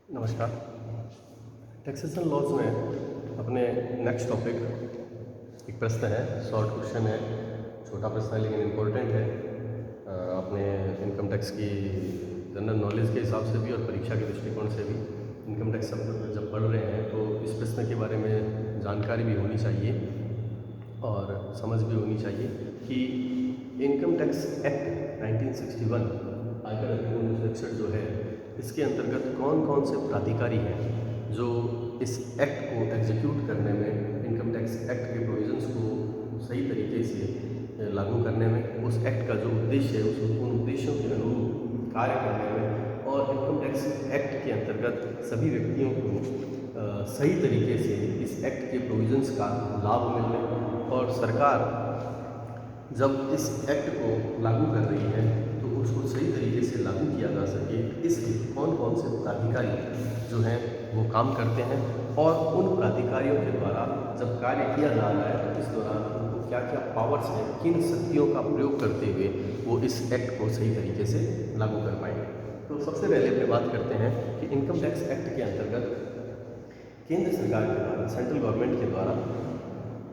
नमस्कार। Taxation laws में अपने नेक्स्ट टॉपिक एक प्रश्न है, शॉर्ट क्वेश्चन है, छोटा प्रश्न है लेकिन इम्पोर्टेंट है। अपने इनकम टैक्स की जनरल नॉलेज के हिसाब से भी और परीक्षा के दृष्टिकोण से भी इनकम टैक्स शब्द जब पढ़ रहे हैं तो इस प्रश्न के बारे में जानकारी भी होनी चाहिए और समझ भी होनी चाहिए कि इनकम टैक्स एक्ट 1961 आयकर अधिनियम 1961 जो है, इसके अंतर्गत कौन कौन से प्राधिकारी हैं जो इस एक्ट को एग्जीक्यूट करने में, इनकम टैक्स एक्ट के प्रोविजंस को सही तरीके से लागू करने में, उस एक्ट का जो उद्देश्य है उन उद्देश्यों के अनुरूप कार्य करने में और इनकम टैक्स एक्ट के अंतर्गत सभी व्यक्तियों को सही तरीके से इस एक्ट के प्रोविजंस का लाभ मिलने और सरकार जब इस एक्ट को लागू कर रही है तो उसको सही तरीके से लागू किया जा सके, इसलिए कौन कौन से प्राधिकारी जो हैं वो काम करते हैं और उन प्राधिकारियों के द्वारा जब कार्य किया जा रहा है तो इस दौरान उनको क्या क्या पावर्स हैं, किन शक्तियों का प्रयोग करते हुए वो इस एक्ट को सही तरीके से लागू कर पाएंगे। तो सबसे पहले अपने बात करते हैं कि इनकम टैक्स एक्ट के अंतर्गत केंद्र सरकार के द्वारा, सेंट्रल गवर्नमेंट के द्वारा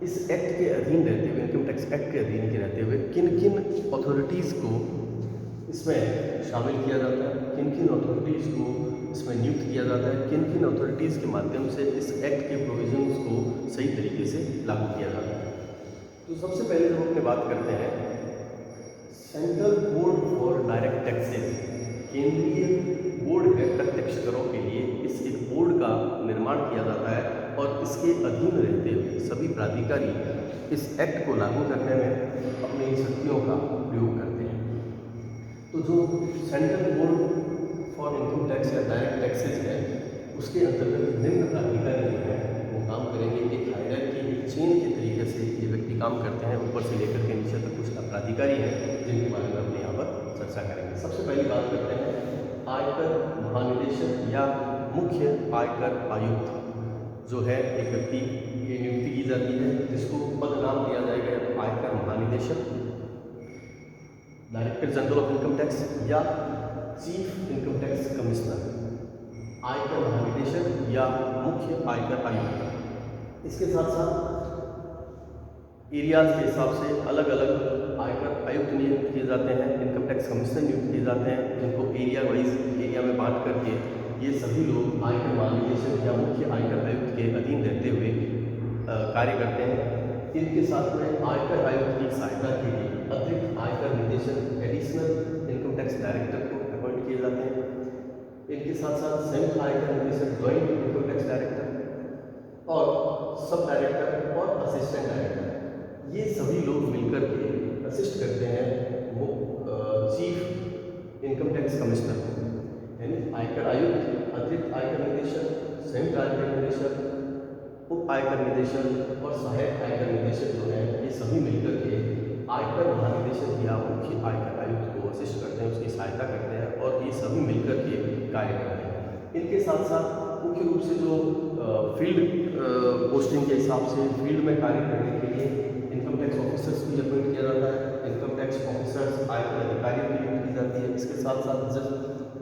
इस एक्ट के अधीन रहते हुए, इनकम टैक्स एक्ट के अधीन के रहते हुए किन किन अथॉरिटीज़ को इसमें शामिल किया जाता है, किन किन अथॉरिटीज़ को इसमें नियुक्त किया जाता है, किन किन अथॉरिटीज़ के माध्यम से इस एक्ट के प्रोविजंस को सही तरीके से लागू किया जाता है। तो सबसे पहले हम अपने बात करते हैं central board for direct taxes, केंद्रीय बोर्ड है प्रत्यक्ष करों के लिए। इस एक बोर्ड का निर्माण किया जाता है और इसके अधीन रहते हुए सभी प्राधिकारी इस एक्ट को लागू करने में अपनी शक्तियों का प्रयोग करते हैं। तो जो central board for income tax या डायरेक्ट टैक्सेस है, उसके अंतर्गत निम्न प्राधिकारी जो है वो काम करेंगे। एक हायरार्की, एक चेन के तरीके से ये व्यक्ति काम करते हैं, ऊपर से लेकर के नीचे तक कुछ प्राधिकारी हैं जिनके बारे में अपने यहाँ पर चर्चा करेंगे। सबसे पहली बात करते हैं आयकर महानिदेशक या मुख्य आयकर आयुक्त जो है, एक व्यक्ति की नियुक्ति की जाती है जिसको पद नाम दिया जाएगा या तो आयकर महानिदेशक, director general of income tax या चीफ इनकम टैक्स कमिश्नर, आयकर महानिदेशक या मुख्य आयकर आयुक्त। इसके साथ साथ एरियाज के हिसाब से अलग अलग आयकर आयुक्त नियुक्त किए जाते हैं, इनकम टैक्स कमिश्नर नियुक्त किए जाते हैं, जिनको एरिया वाइज एरिया में बांट करके ये सभी लोग आयकर महानिदेशक या मुख्य आयकर आयुक्त के अधीन रहते हुए कार्य करते हैं। इनके साथ में आयकर आयुक्त की सहायता के लिए अतिरिक्त आयकर निदेशक, एडिशनल इनकम टैक्स डायरेक्टर को अपॉइंट किए जाते हैं। इनके साथ साथ संयुक्त आयकर निदेशक, ज्वाइंट इनकम टैक्स डायरेक्टर और सब डायरेक्टर और असिस्टेंट डायरेक्टर, ये सभी लोग मिलकर के असिस्ट करते हैं वो चीफ इनकम टैक्स कमिश्नर को, यानी आयकर आयुक्त, अतिरिक्त आयकर निदेशक, संयुक्त आयकर निदेशक, उप आयकर निदेशक और सहायक आयकर निदेशक जो है, ये सभी मिलकर के आयकर महानिदेशक या मुख्य आयकर आयुक्त को असिस्ट करते हैं, उसकी सहायता करते हैं और ये सभी मिलकर के कार्य करते हैं। इनके साथ साथ मुख्य रूप से जो फील्ड पोस्टिंग के हिसाब से फील्ड में कार्य करने के लिए इनकम टैक्स ऑफिसर्स को अपॉइंट किया जाता है। इनकम टैक्स ऑफिसर्स आयकर अधिकारियों की नियुक्ति की जाती है। इसके साथ साथ जब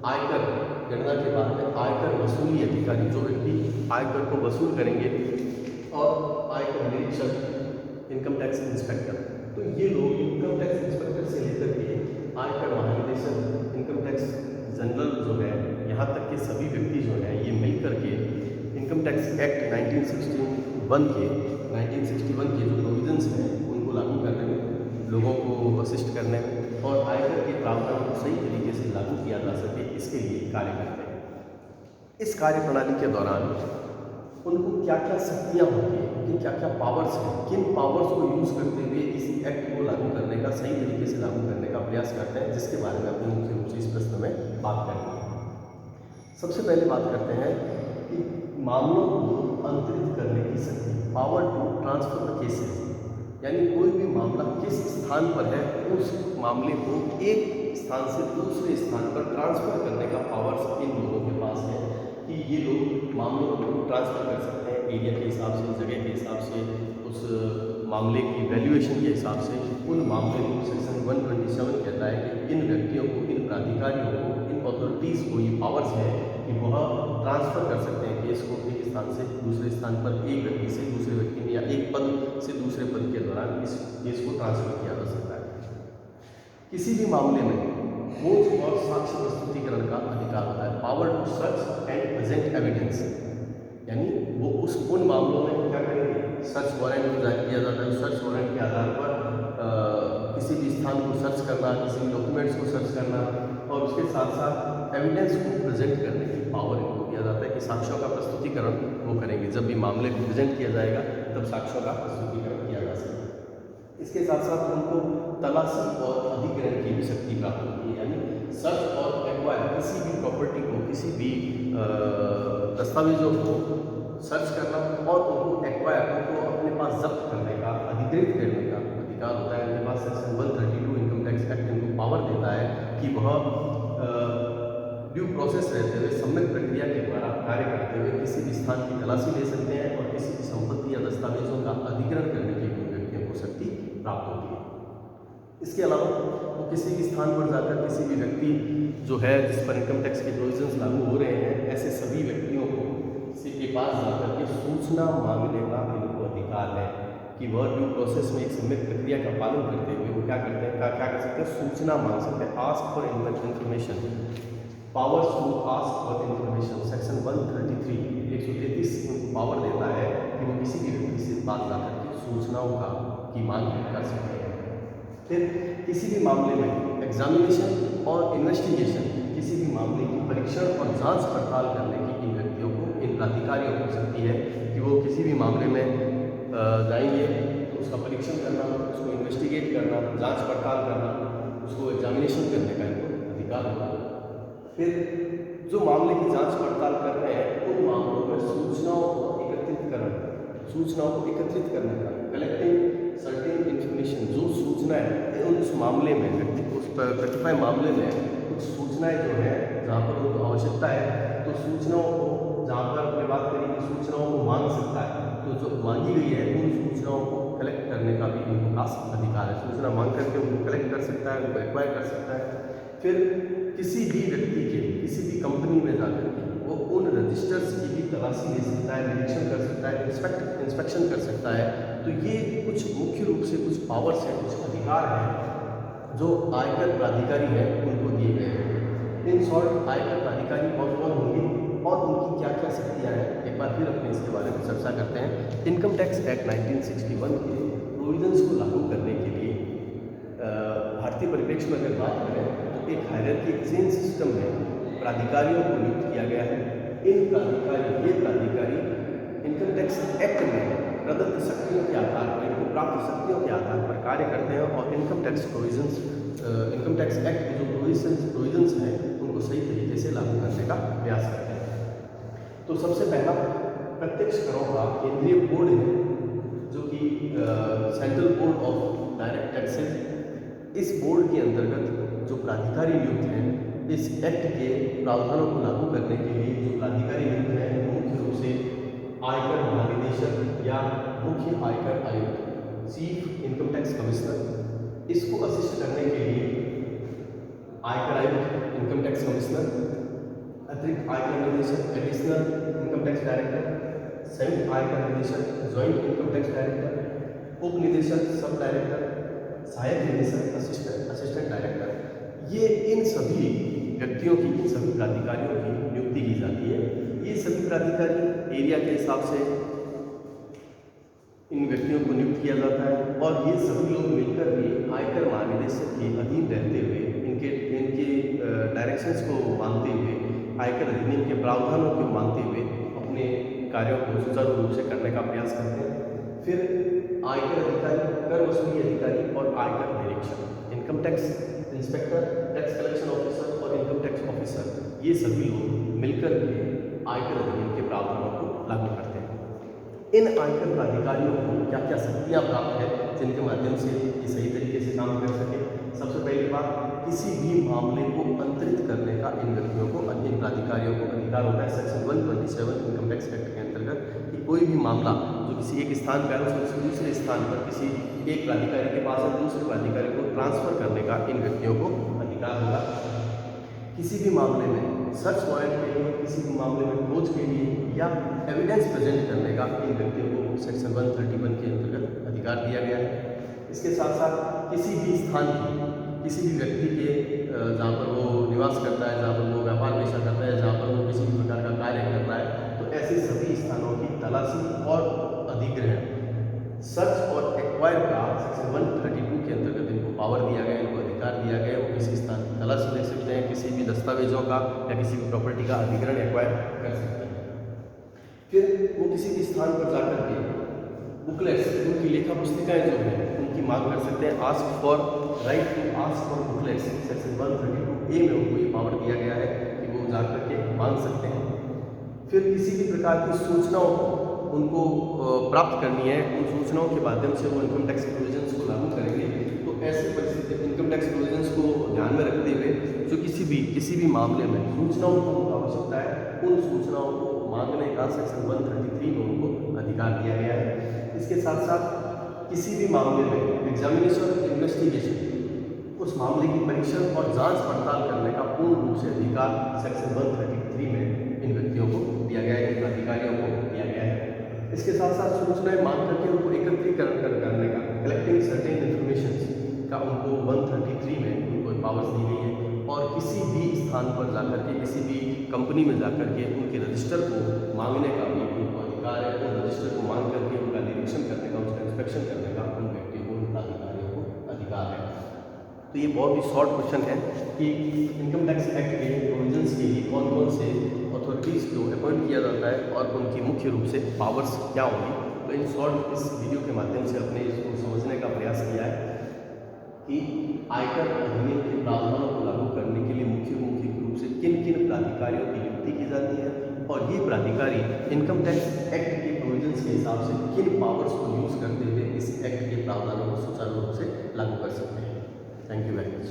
आयकर गणना के बाद में आयकर वसूली अधिकारी, जो व्यक्ति आयकर को वसूल करेंगे, और आयकर निरीक्षक, इनकम टैक्स इंस्पेक्टर, तो ये लोग इनकम टैक्स इंस्पेक्टर से लेकर के आयकर महानिदेशक, इनकम टैक्स जनरल जो है, यहाँ तक के सभी व्यक्ति जो हैं ये मिल कर के इनकम टैक्स एक्ट 1961 के जो प्रोविजंस हैं उनको लागू करने में, लोगों को असिस्ट करने में और आयकर के प्रावधान को सही तरीके से लागू किया जा सके, इसके लिए कार्य करते हैं। इस कार्य प्रणाली के दौरान उनको क्या क्या शक्तियाँ होती हैं, उनकी क्या क्या पावर्स हैं, किन पावर्स को यूज़ करते हुए इस एक्ट को लागू करने का, सही तरीके से लागू करने का प्रयास करते हैं, जिसके बारे में अपने मुख्य रूप से इस प्रश्न में बात करेंगे। सबसे पहले बात करते हैं कि मामलों को अंतरित करने की शक्ति, power to transfer the cases, यानी कोई भी मामला किस स्थान पर है उस मामले को एक स्थान से दूसरे स्थान पर ट्रांसफर करने का पावर इन लोगों के पास है कि ये लोग मामलों को ट्रांसफर कर सकते हैं एरिया के हिसाब से, जगह के हिसाब से, उस मामले की वैल्यूएशन के हिसाब से। उन मामले को सेक्शन 127 कहता है कि इन व्यक्तियों को, इन प्राधिकारियों को, इन अथॉरिटीज़ को ये पावर्स है कि वह ट्रांसफ़र कर सकते हैं केस को एक स्थान से दूसरे स्थान पर, एक व्यक्ति से दूसरे व्यक्ति में, या एक पद से दूसरे पद के दौरान इस केस को ट्रांसफ़र किया जा सकता है। किसी भी मामले में खोज और साक्ष्य प्रस्तुतिकरण का अधिकार होता है, power to search and present evidence, यानी वो उन मामलों में क्या करेंगे, सर्च वारंट जारी किया जाता है, सर्च वारंट के आधार पर किसी भी स्थान को सर्च करना, किसी भी डॉक्यूमेंट्स को सर्च करना, और उसके साथ साथ एविडेंस को प्रेजेंट करने की पावर इनको दिया जाता है कि साक्ष्यों का प्रस्तुतिकरण वो करेंगे। जब भी मामले को प्रेजेंट किया जाएगा तब साक्ष्यों का प्रस्तुतिकरण किया जा सकता है। इसके साथ साथ उनको तलाशी और अधिग्रहण की भी शक्ति प्राप्त होती है, यानी सर्च और एक्वायर, किसी भी प्रॉपर्टी को, किसी भी दस्तावेजों को सर्च करना और उनको एक्वायर, उनको अपने पास जब्त करने का, अधिग्रहित करने का अधिकार होता है इनके पास। सेक्शन 132 इनकम टैक्स एक्ट इनको पावर देता है कि वह ड्यू प्रोसेस रहते हुए सम्यक प्रक्रिया के द्वारा कार्य करते हुए किसी भी स्थान की तलाशी ले सकते हैं और किसी भी संपत्ति या दस्तावेजों का अधिग्रहण करने की भी व्यक्तियों को शक्ति प्राप्त होती है। इसके अलावा वो किसी भी स्थान पर जाकर किसी भी व्यक्ति जो है जिस पर इनकम टैक्स के प्रोविजंस लागू हो रहे हैं, ऐसे सभी व्यक्तियों को किसी के पास जाकर के सूचना मांगने का इनको अधिकार है कि वह ड्यू प्रोसेस में एक सम्यक प्रक्रिया का पालन करते हुए वो क्या करते हैं, क्या कर सकते हैं, सूचना मांग सकते हैं। Ask for information, powers to ask for information, section 133 उनको पावर देता है कि वो किसी भी व्यक्ति से बात ला करके सूचनाओं की मांग कर सकते हैं। फिर किसी भी मामले में एग्जामिनेशन और इन्वेस्टिगेशन, किसी भी मामले की परीक्षण और जांच पड़ताल करने की इन व्यक्तियों को, इन प्राधिकारियों को सकती है कि वो किसी भी मामले में जाएंगे तो उसका परीक्षण करना, उसको इन्वेस्टिगेट करना, जांच पड़ताल करना, उसको एग्जामिनेशन करने का इनको अधिकार होगा। फिर जो मामले की जांच पड़ताल कर रहे हैं उन मामलों में सूचनाओं को एकत्रित करने का, कलेक्टिंग सर्टेन इन्फॉर्मेशन, जो सूचनाएं उस मामले में व्यक्ति को, उस कतिपय मामले में कुछ सूचनाएं जो है जहाँ पर उनको आवश्यकता है, तो सूचनाओं को, जहाँ पर अपने बात करें कि सूचनाओं को मांग सकता है, तो जो मांगी गई है उन सूचनाओं को कलेक्ट करने का भी इनको खास अधिकार है। सूचना मांग करके उनको कलेक्ट कर सकता है, उनको एक्वायर कर सकता है। फिर किसी भी व्यक्ति के, किसी भी कंपनी में जाकर के वो उन रजिस्टर्स की भी तलाशी ले सकता है, निरीक्षण कर सकता है, इंस्पेक्शन कर सकता है। तो ये कुछ मुख्य रूप से कुछ पावर्स हैं, कुछ अधिकार हैं जो आयकर प्राधिकारी हैं उनको दिए गए हैं। इन शॉर्ट आयकर प्राधिकारी कौन होंगे और उनकी क्या क्या शक्तियाँ हैं, एक बार फिर अपने इसके बारे में चर्चा करते हैं। इनकम टैक्स एक्ट 1961 के प्रोविजंस को लागू करने के लिए भारतीय परिप्रेक्ष्य में अगर बात करें तो एक हायरार्की चेन सिस्टम में प्राधिकारियों को नियुक्त किया गया है। ये प्राधिकारी इनकम टैक्स एक्ट में प्रदत्त शक्तियों के आधार पर, इनको प्राप्त शक्तियों के आधार पर कार्य करते हैं और income tax provisions, income tax act के जो प्रोविजंस हैं उनको सही तरीके से लागू करने का प्रयास करते हैं। तो सबसे पहला प्रत्यक्ष करों का केंद्रीय बोर्ड है जो कि central board of direct taxes. इस बोर्ड के अंतर्गत जो प्राधिकारी नियुक्त हैं, इस एक्ट के प्रावधानों को लागू करने के लिए जो प्राधिकारी नियुक्त हैं वो मुख्य रूप से आयकर महानिदेशक या मुख्य आयकर आयुक्त, चीफ इनकम टैक्स कमिश्नर। इसको असिस्ट करने के लिए आयकर आयुक्त, इनकम टैक्स कमिश्नर, अतिरिक्त आयकर निदेशक, एडिशनल इनकम टैक्स डायरेक्टर, संयुक्त आयकर निदेशक, ज्वाइंट इनकम टैक्स डायरेक्टर, उप निदेशक, सब डायरेक्टर, सहायक निदेशक, असिस्टेंट डायरेक्टर। ये इन सभी व्यक्तियों की, इन सभी प्राधिकारियों की नियुक्ति की जाती है। ये सभी प्राधिकारी एरिया के हिसाब से इन व्यक्तियों को नियुक्त किया जाता है और ये सभी लोग मिलकर भी आयकर महानिदेशक के अधीन रहते हुए, इनके डायरेक्शंस को मानते हुए, आयकर अधिनियम के प्रावधानों को मानते हुए अपने कार्यों को सुचारू रूप से करने का प्रयास करते हैं। फिर आयकर अधिकारी, कर वसूली अधिकारी और आयकर निरीक्षक, income tax inspector, tax collection officer और इनकम टैक्स ऑफिसर, ये सभी लोग मिलकर के आयकर अधिनियम के प्रावधानों को लागू करते हैं। इन आयकर प्राधिकारियों को क्या क्या शक्तियाँ प्राप्त है जिनके माध्यम से ये सही तरीके से काम कर सके। सबसे पहली बात, किसी भी मामले को अंतरित करने का इन व्यक्तियों को, इन प्राधिकारियों को अधिकार होता है। सेक्शन 127 इनकम टैक्स एक्ट के अंतर्गत कि कोई भी मामला जो किसी एक स्थान पर है उसको दूसरे स्थान पर किसी एक प्राधिकारी के पास है, दूसरे प्राधिकारी को ट्रांसफर करने का इन व्यक्तियों को अधिकार होगा। किसी भी मामले में सर्च वारंट के लिए, किसी भी मामले में खोज के लिए या एविडेंस प्रेजेंट करने का इन व्यक्तियों को सेक्शन 131 के अंतर्गत अधिकार दिया गया है। इसके साथ साथ किसी भी स्थान की, किसी भी व्यक्ति के जहाँ पर वो निवास करता है, जहाँ पर वो व्यापार पेशा करता है, जहाँ पर वो किसी भी प्रकार का कार्य कर रहा है, तो ऐसे सभी स्थानों की तलाशी और अधिग्रहण, सर्च और एक्वायर का सेक्शन 132 के अंतर्गत इनको पावर दिया गया है, इनको अधिकार दिया गया है। वो किसी स्थान की तलाशी ले सकते हैं, किसी भी दस्तावेजों का या किसी भी प्रॉपर्टी का अधिग्रहण एक्वायर कर सकते हैं। फिर वो किसी भी स्थान पर जाकर के बुकलेट्स, उनकी लेखा पुस्तिकाएँ जो हैं उनकी मांग कर सकते हैं। Ask for right to ask for booklets, section 132A में उनको ये पावर दिया गया है कि वो जा करके मांग सकते हैं। फिर किसी भी प्रकार की सूचनाओं को उनको प्राप्त करनी है, उन सूचनाओं के माध्यम से वो इनकम टैक्स प्रोविजंस को लागू करेंगे। तो ऐसी परिस्थिति इनकम टैक्स प्रोविजंस को ध्यान में रखते हुए जो किसी भी मामले में सूचनाओं को उनको आवश्यकता है, उन सूचनाओं को मांगने का सेक्शन 133 में उनको अधिकार दिया गया है। इसके साथ साथ किसी भी मामले में एग्जामिनेशन इन्वेस्टिगेशन, उस मामले की परीक्षण और जांच पड़ताल करने का पूर्ण रूप से अधिकार सेक्शन 133 में इन व्यक्तियों को दिया गया है, इन अधिकारियों को दिया गया है। इसके साथ साथ सूचनाएं मांग करके उनको एकत्रीकरण करने का, कलेक्टिंग सर्टेन इन्फॉर्मेशन का उनको 133 में उनको पावर्स दी गई है। और किसी भी स्थान पर जाकर के, किसी भी कंपनी में जाकर के उनके रजिस्टर को मांगने का भी उनको अधिकार है। उन रजिस्टर को मांग करके उनका निरीक्षण करने का, उसका इंस्पेक्शन करने का उन व्यक्तियों को, उन अधिकारियों को अधिकार है। तो ये बहुत ही शॉर्ट क्वेश्चन है कि इनकम टैक्स एक्ट के प्रोविजंस के लिए कौन कौन से अथॉरिटीज़ को अपॉइंट किया जाता है और उनकी मुख्य रूप से पावर्स क्या होंगी। तो इन शॉर्ट इस वीडियो के माध्यम से अपने इसको समझने का प्रयास किया है कि आयकर अधिनियम के प्रावधानों को लागू करने के लिए मुख्य रूप से किन किन प्राधिकारियों की नियुक्ति की जाती है और ये प्राधिकारी इनकम टैक्स एक्ट के प्रोविजंस के हिसाब से किन पावर्स को यूज़ करते हुए इस एक्ट के प्रावधानों को सुचारू रूप से लागू कर सकते हैं। Thank you very much.